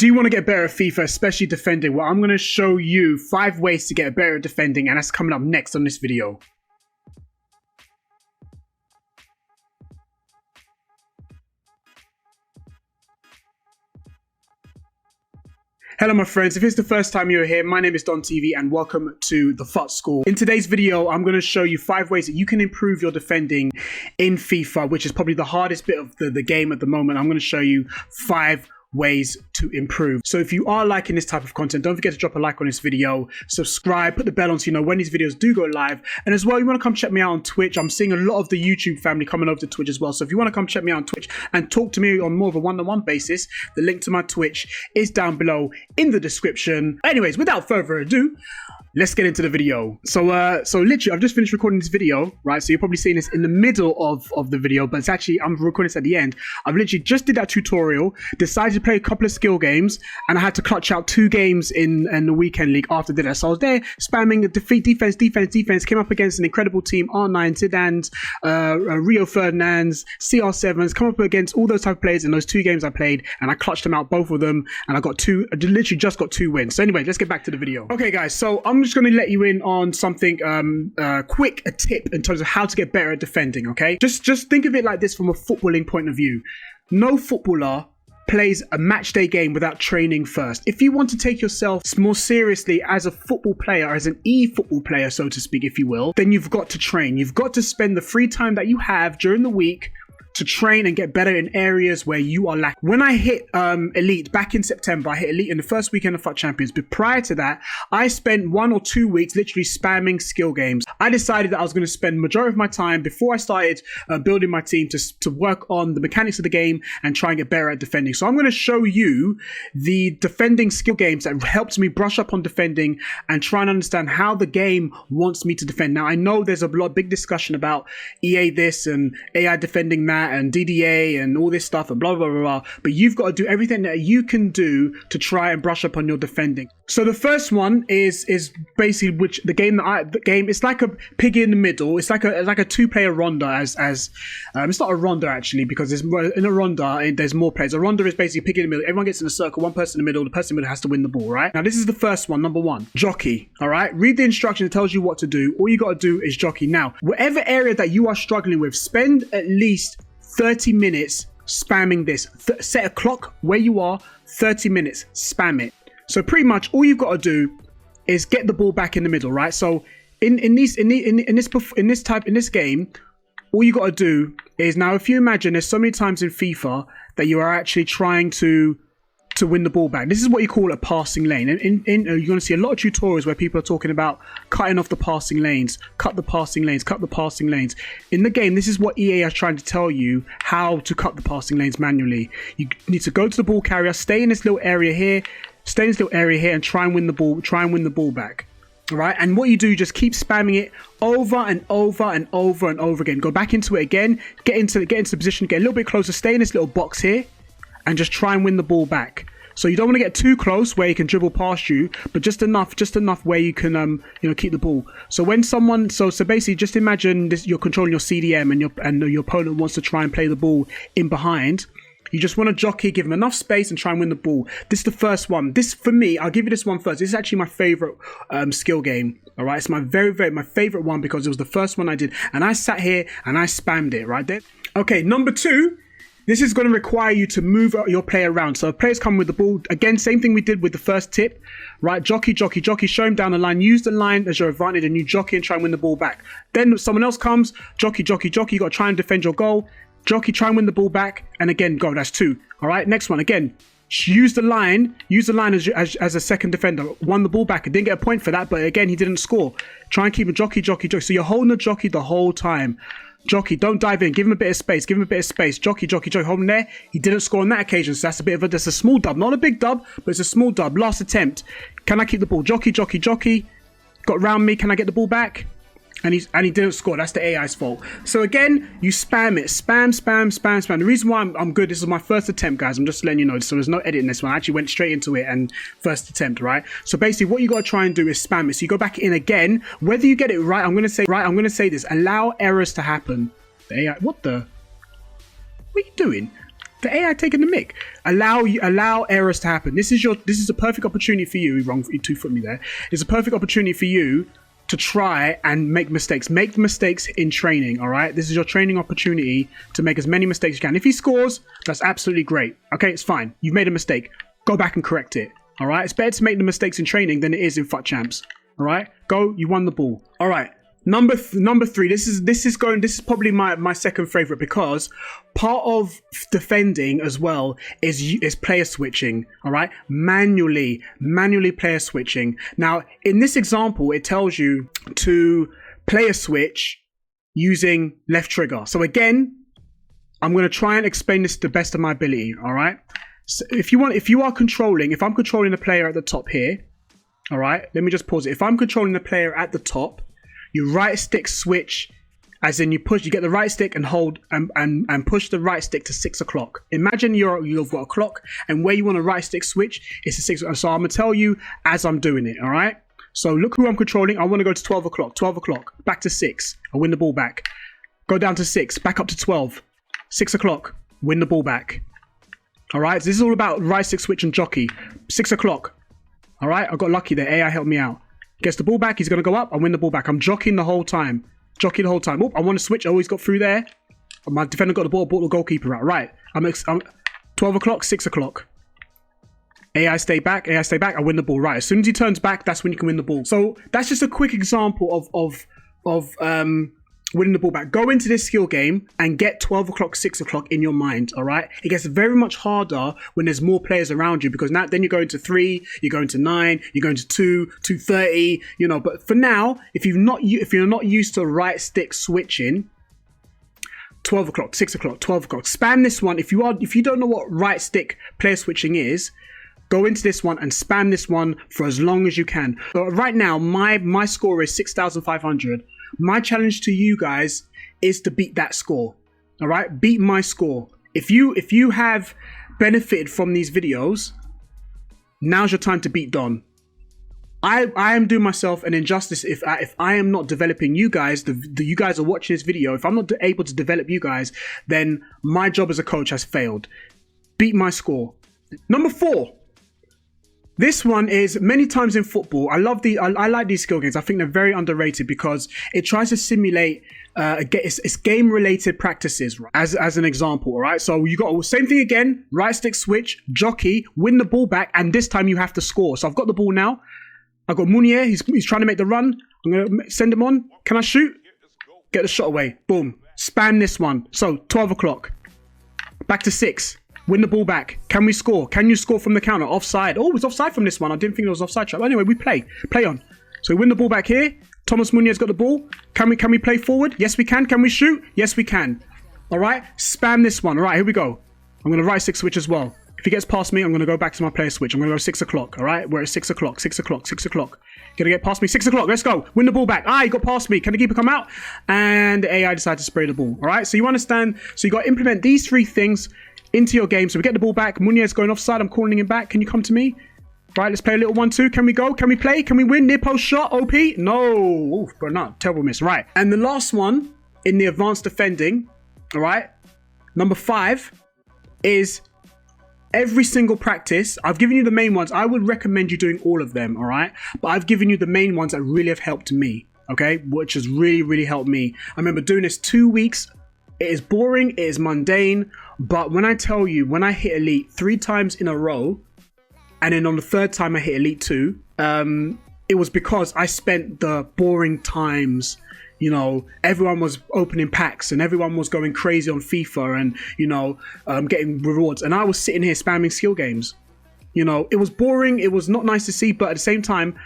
Do you want to get better at FIFA, especially defending? Well, I'm going to show you 5 ways to get better at defending, and that's coming up next on this video. Hello my friends, if it's the first time you're here, my name is Don TV and welcome to the FUT School. In today's video, I'm going to show you 5 ways that you can improve your defending in FIFA, which is probably the hardest bit of the game at the moment. I'm going to show you 5 ways to improve. So if you are liking this type of content, don't forget to drop a like on this video, subscribe, put the bell on so you know when these videos do go live. And as well, you want to come check me out on Twitch. I'm seeing a lot of the YouTube family coming over to Twitch as well. So if you want to come check me out on Twitch and talk to me on more of a one-on-one basis, the link to my Twitch is down below in the description. Anyways, without further ado, let's get into the video. So literally, I've just finished recording this video, right? So you're probably seeing this in the middle of the video, but it's actually, I'm recording this at the end. I've literally just did that tutorial, decided to play a couple of skill games, and I had to clutch out 2 games in the weekend league after that. So I was there spamming defense, came up against an incredible team, R9, Zidane's, Rio Ferdinand's, CR7's, come up against all those type of players in those 2 games I played, and I clutched them out, both of them, and I literally just got 2 wins. So anyway, let's get back to the video. Okay guys, so I'm just going to let you in on something quick, a tip in terms of how to get better at defending, okay? Just think of it like this from a footballing point of view. No footballer plays a match day game without training first. If you want to take yourself more seriously as a football player, as an e-football player, so to speak, if you will, then you've got to train. You've got to spend the free time that you have during the week to train and get better in areas where you are lacking. When I hit Elite back in September, I hit Elite in the first weekend of FUT Champions, but prior to that, I spent 1 or 2 weeks literally spamming skill games. I decided that I was going to spend the majority of my time before I started building my team to work on the mechanics of the game and try and get better at defending. So I'm going to show you the defending skill games that helped me brush up on defending and try and understand how the game wants me to defend. Now, I know there's a big discussion about EA this and AI defending that, and DDA and all this stuff and blah blah blah, but you've got to do everything that you can do to try and brush up on your defending. So the first one is basically the game it's like a pig in the middle. It's like a 2-player ronda, as it's not a ronda actually, because in a ronda there's more players. A ronda is basically pig in the middle. Everyone gets in a circle, one person in the middle, the person in the middle has to win the ball, right? Now this is the first one, number 1, jockey. All right, read the instruction, it tells you what to do. All you got to do is jockey. Now whatever area that you are struggling with, spend at least 30 minutes spamming this. Set a clock where you are, 30 minutes, spam it. So pretty much all you've got to do is get the ball back in the middle, right? So in this game, all you got to do is, now if you imagine there's so many times in FIFA that you are actually trying to win the ball back. This is what you call a passing lane. And you're going to see a lot of tutorials where people are talking about cutting off the passing lanes, cut the passing lanes, cut the passing lanes. In the game, this is what EA is trying to tell you, how to cut the passing lanes manually. You need to go to the ball carrier, stay in this little area here, and try and win the ball back. All right, and what you do, just keep spamming it over and over and over and over again. Go back into it again, get into the position, get a little bit closer, stay in this little box here, and just try and win the ball back. So you don't want to get too close where he can dribble past you, but just enough where you can keep the ball. So when someone so basically just imagine this, you're controlling your CDM and your opponent wants to try and play the ball in behind. You just want to jockey, give him enough space and try and win the ball. This is the first one. This, for me, I'll give you this one first. This is actually my favorite skill game. All right, it's my my favorite one because it was the first one I did, and I sat here and I spammed it right there. Okay, number 2. This is going to require you to move your player around. So players come with the ball. Again, same thing we did with the first tip, right? Jockey, show him down the line. Use the line as your advantage and you jockey and try and win the ball back. Then someone else comes, jockey. You got to try and defend your goal. Jockey, try and win the ball back. And again, go. That's 2. All right, next one. Again, use the line as a second defender. Won the ball back. I didn't get a point for that, but again, he didn't score. Try and keep a jockey. So you're holding the jockey the whole time. Jockey, don't dive in. Give him a bit of space. Jockey, hold him there. He didn't score on that occasion, so that's a small dub. Not a big dub, but it's a small dub. Last attempt. Can I keep the ball? Jockey. Got round me. Can I get the ball back? And he didn't score. That's the AI's fault. So again, you spam it. Spam. The reason why I'm good, this is my first attempt, guys. I'm just letting you know. So there's no editing this one. I actually went straight into it and first attempt, right? So basically what you got to try and do is spam it. So you go back in again. Whether you get it right, I'm going to say this. Allow errors to happen. The AI, what are you doing? The AI taking the mick. Allow errors to happen. This is a perfect opportunity for you. Wrong, you 2-foot me there. It's a perfect opportunity for you to try and make mistakes. Make mistakes in training, all right? This is your training opportunity to make as many mistakes as you can. If he scores, that's absolutely great. Okay, it's fine. You've made a mistake. Go back and correct it, all right? It's better to make the mistakes in training than it is in FUT Champs, all right? Go, you won the ball. All right, number three. This is probably my second favorite, because part of defending as well is player switching, all right? Manually player switching. Now, in this example, it tells you to player switch using left trigger. So again, I'm going to try and explain this to the best of my ability, all right? So if I'm controlling the player at the top here, all right? Let me just pause it. If I'm controlling the player at the top, you right stick switch, as in you get the right stick and hold and push the right stick to 6 o'clock. Imagine you've got a clock, and where you want to right stick switch is to 6 o'clock. So I'm gonna tell you as I'm doing it, all right? So look who I'm controlling. I want to go to 12 o'clock, 12 o'clock, back to 6. I win the ball back. Go down to 6, back up to 12, 6 o'clock, win the ball back. All right, so this is all about right stick switch and jockey. 6 o'clock. All right, I got lucky there. AI helped me out. Gets the ball back. He's going to go up. I win the ball back. I'm jockeying the whole time. Jockeying the whole time. Oh, I want to switch. Oh, he's got through there. My defender got the ball. Brought the goalkeeper out. Right. I'm 12 o'clock, 6 o'clock. AI stay back. AI stay back. I win the ball. Right. As soon as he turns back, that's when you can win the ball. So that's just a quick example of winning the ball back. Go into this skill game and get 12 o'clock, 6 o'clock in your mind, all right? It gets very much harder when there's more players around you, because now then you're going to 3, you're going to 9, you're going to 2, 2:30, you know. But for now, if you're not used to right stick switching, 12 o'clock, 6 o'clock, 12 o'clock, spam this one. If you don't know what right stick player switching is, go into this one and spam this one for as long as you can. But right now, my score is 6,500. My challenge to you guys is to beat that score. All right, beat my score. If you have benefited from these videos, now's your time to beat Don. I am doing myself an injustice if I am not developing you guys. You guys are watching this video. If I'm not able to develop you guys, then my job as a coach has failed. Beat my score. Number 4. This one is many times in football. I like these skill games. I think they're very underrated because it tries to simulate it's game related practices, right? As an example, all right? So you got the same thing again, right stick switch, jockey, win the ball back, and this time you have to score. So I've got the ball now. I've got Munier, he's trying to make the run. I'm gonna send him on. Can I shoot? Get the shot away. Boom. Spam this one. So 12 o'clock. Back to 6. Win the ball back. Can we score? Can you score from the counter? Offside. Oh, it's offside from this one. I didn't think it was offside trap. Anyway, we play on. So we win the ball back here. Thomas Munier's got the ball. Can we play forward? Yes, we can. Can we shoot? Yes, we can. All right. Spam this one. All right, here we go. I'm going to right stick switch as well. If he gets past me, I'm going to go back to my player switch. I'm going to go 6 o'clock. All right. We're at 6 o'clock. 6 o'clock. 6 o'clock. Going to get past me. 6 o'clock. Let's go. Win the ball back. He got past me. Can the keeper come out? And the AI decided to spray the ball. All right. So you understand. So you got to implement these 3 things into your game. So we get the ball back. Munier's going offside. I'm calling him back. Can you come to me? Right, let's play a little 1-2. Can we go? Can we play? Can we win? Near post shot. OP? No. Oof, but no. Terrible miss. Right. And the last one in the advanced defending, all right, number 5 is every single practice. I've given you the main ones. I would recommend you doing all of them, all right? But I've given you the main ones that really have helped me, okay? Which has really, really helped me. I remember doing this 2 weeks. It is boring. It is mundane. But when I tell you, when I hit Elite 3 times in a row, and then on the 3rd time I hit Elite 2, it was because I spent the boring times, you know, everyone was opening packs and everyone was going crazy on FIFA and, you know, getting rewards. And I was sitting here spamming skill games. You know, it was boring. It was not nice to see. But at the same time,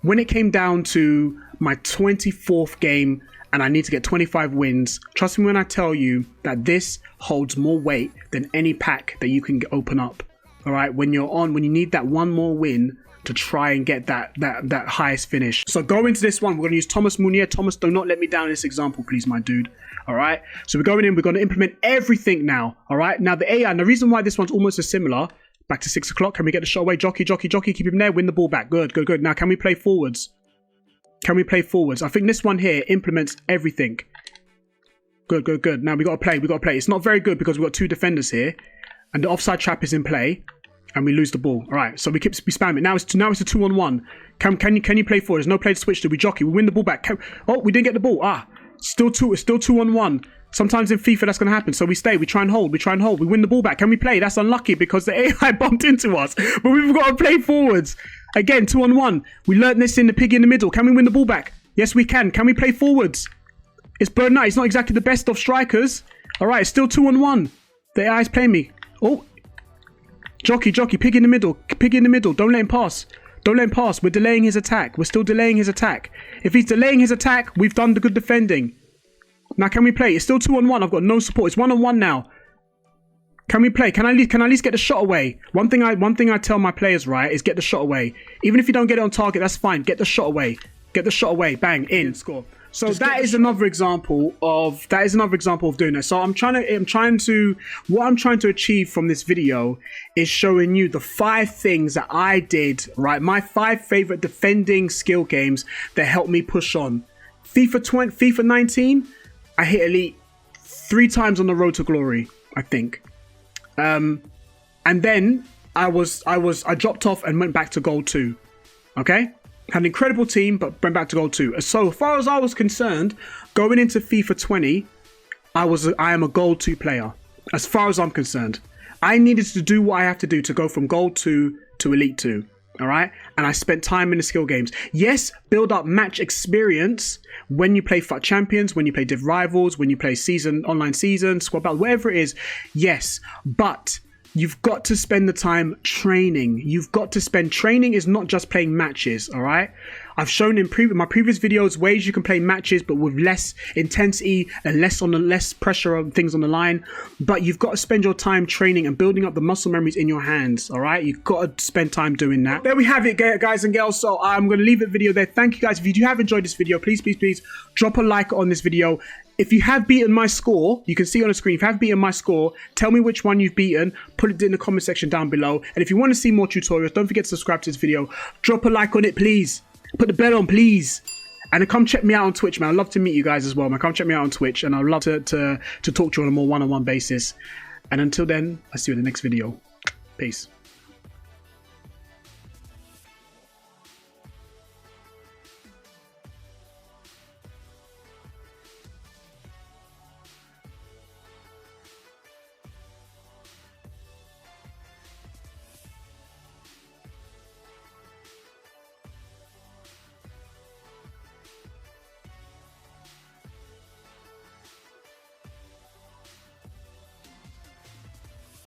when it came down to my 24th game and I need to get 25 wins, trust me when I tell you that this holds more weight than any pack that you can open up. All right, when you need that one more win to try and get that highest finish. So go into this one. We're going to use Thomas Munier. Thomas, do not let me down in this example, please, my dude. All right. So we're going in. We're going to implement everything now. All right. Now the AI. And the reason why this one's almost as similar. Back to 6 o'clock. Can we get the shot away? Jockey. Keep him there. Win the ball back. Good. Now can we play forwards? I think this one here implements everything. Good. Now we got to play. It's not very good because we've got 2 defenders here. and the offside trap is in play, and we lose the ball. All right, so we spam it. Now it's a 2-on-1. Can you play forward? There's no play to switch to. We jockey. We win the ball back. Oh, we didn't get the ball. It's still 2-on-1. Sometimes in FIFA that's going to happen. So we stay. We try and hold. We win the ball back. Can we play? That's unlucky because the AI bumped into us. But we've got to play forwards. Again, 2-on-1. We learned this in the piggy in the middle. Can we win the ball back? Yes, we can. Can we play forwards? It's Bernat. He's not exactly the best of strikers. All right, it's still 2-on-1. The AI's playing me. Oh. Jockey. Pig in the middle. Don't let him pass. We're delaying his attack. We're still delaying his attack. If he's delaying his attack, we've done the good defending. Now, can we play? It's still 2-on-1. I've got no support. It's 1-on-1 now. Can we play? Can I at least get the shot away? One thing I tell my players, right, is get the shot away. Even if you don't get it on target, that's fine. Get the shot away. Bang, in, score. So that is another example of doing that. So what I'm trying to achieve from this video is showing you the 5 things that I did, right? My 5 favorite defending skill games that helped me push on. FIFA 19, I hit elite 3 times on the road to glory, I think. And then I dropped off and went back to gold 2. Okay? Had an incredible team, but went back to gold 2. So far as I was concerned, going into FIFA 20, I am a gold 2 player. As far as I'm concerned, I needed to do what I have to do to go from gold 2 to elite 2. All right, and I spent time in the skill games. Yes, build up match experience when you play FUT Champions, when you play Div Rivals, when you play online season, squad battle, whatever it is. Yes, but you've got to spend the time training. Training is not just playing matches, all right? I've shown in my previous videos ways you can play matches, but with less intensity and less pressure on things on the line. But you've got to spend your time training and building up the muscle memories in your hands, all right? You've got to spend time doing that. There we have it, guys and girls. So I'm going to leave the video there. Thank you, guys. If you have enjoyed this video, please drop a like on this video. If you have beaten my score, you can see on the screen, if you have beaten my score, tell me which one you've beaten, put it in the comment section down below. And if you want to see more tutorials, don't forget to subscribe to this video. Drop a like on it, please. Put the bell on, please. And then come check me out on Twitch, man. I'd love to meet you guys as well, man. Come check me out on Twitch, and I'd love to talk to you on a more one-on-one basis. And until then, I'll see you in the next video. Peace.